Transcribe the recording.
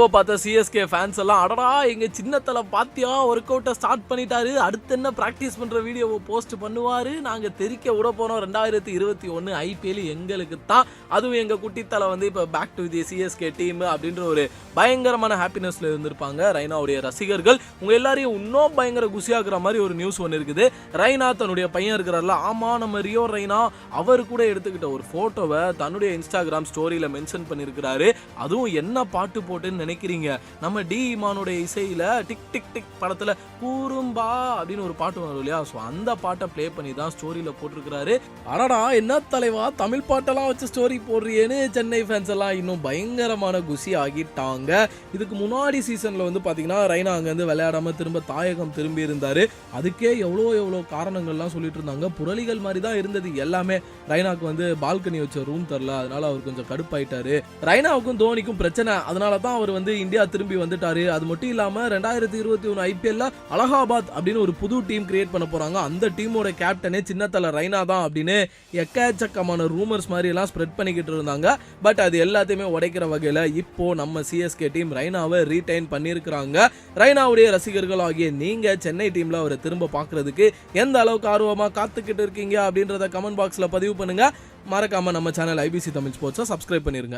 இப்போ பார்த்தா CSK fans எல்லாம் அடடா எங்க சின்னத்தல பாத்தியா ஒர்க் அவுட்டை ஸ்டார்ட் பண்ணிட்டாரு, அடுத்து என்ன பிராக்டிஸ் பண்ற வீடியோவை போஸ்ட் பண்ணுவாரு, நாங்க தெரிக்க விட போறோம் 2021 ஐபிஎல் எங்களுக்கு தான், அதுவும் எங்க குட்டித்தலை வந்து இப்போ back to the CSK team அப்படின்ற ஒரு பயங்கரமான ஹாப்பினஸ்ல இருந்திருப்பாங்க ரெய்னாவுடைய ரசிகர்கள். உங்க எல்லாரையும் இன்னும் பயங்கர குசியாக்குற மாதிரி ஒரு நியூஸ் ஒன்று இருக்குது. ரெய்னா தன்னுடைய பையன் இருக்கிறார்ல, ஆமா நம்ம ரியோ ரெய்னா, அவர் கூட எடுத்துக்கிட்ட ஒரு போட்டோவை தன்னுடைய இன்ஸ்டாகிராம் ஸ்டோரியில மென்ஷன் பண்ணியிருக்கிறாரு. அதுவும் என்ன பாட்டு போட்டுன்னு நினைக்கிறீங்க, நம்ம டி இமானுடைய இசையில டிக் டிக் டிக் படத்துல கூறும்பா அப்படின்னு ஒரு பாட்டு வரும் இல்லையா, ஸோ அந்த பாட்டை பிளே பண்ணி தான் ஸ்டோரியில போட்டிருக்கிறாரு. அடடா என்ன தலைவா தமிழ் பாட்டெல்லாம் வச்சு ஸ்டோரி போடுறியேன்னு சென்னை ஃபேன்ஸ் எல்லாம் இன்னும் பயங்கரமான குசி ஆகிட்டாங்க. இதுக்கு முன்னாடி சீசன்ல வந்து பாத்தீங்கன்னா ரெய்னா அங்கேருந்து விளையாடாம திரும்ப தாயகம் திரும்பி இருந்தாரு. அதுக்கே எவ்வளோ காரணங்கள்லாம் சொல்லிட்டு இருந்தாங்க. புரளிகள் மாதிரி தான் இருந்தது எல்லாமே. ரெய்னாக்கு வந்து பால்கனி வச்ச ரூம் தரல, அதனால அவர் கொஞ்சம் கடுப்பாயிட்டாரு. ரெய்னாவுக்கும் தோனிக்கும் பிரச்சனை, அதனால தான் அவர் வந்து இந்தியா திரும்பி வந்துட்டாரு. அது மட்டும் இல்லாம 2021 ஐபிஎல்ல அலகாபாத் அப்படின்னு ஒரு புது டீம் கிரியேட் பண்ண போறாங்க. அந்த டீமோட கேப்டனே சின்னத்தல ரெய்னா தான் அப்படின்னு எக்கச்சக்கமான ரூமர்ஸ் மாதிரி எல்லாம் ஸ்ப்ரெட் பண்ணிக்கிட்டு இருந்தாங்க. பட் அது எல்லாத்தையுமே உடைக்கிற வகையில இப்போ நம்ம சிஎஸ்கே டீம் ரெய்னாவை ரீடைன் பண்ணியிருக்கிறாங்க. ரெய்னாவுடைய ரசிகர்கள் ஆகிய நீங்க சென்னை டீம்ல அவரை திரும்ப பார்க்கறதுக்கு எந்த அளவுக்கு ஆர்வமா காத்துக்கிட்டு இருக்கீங்க அப்படின்றத கமெண்ட் பாக்ஸ்ல பதிவு பண்ணுங்க. மறக்காம நம்ம சேனல் ஐபிசி தமிழ் ஸ்போர்ட்ஸை சப்ஸ்கிரைப் பண்ணிருங்க.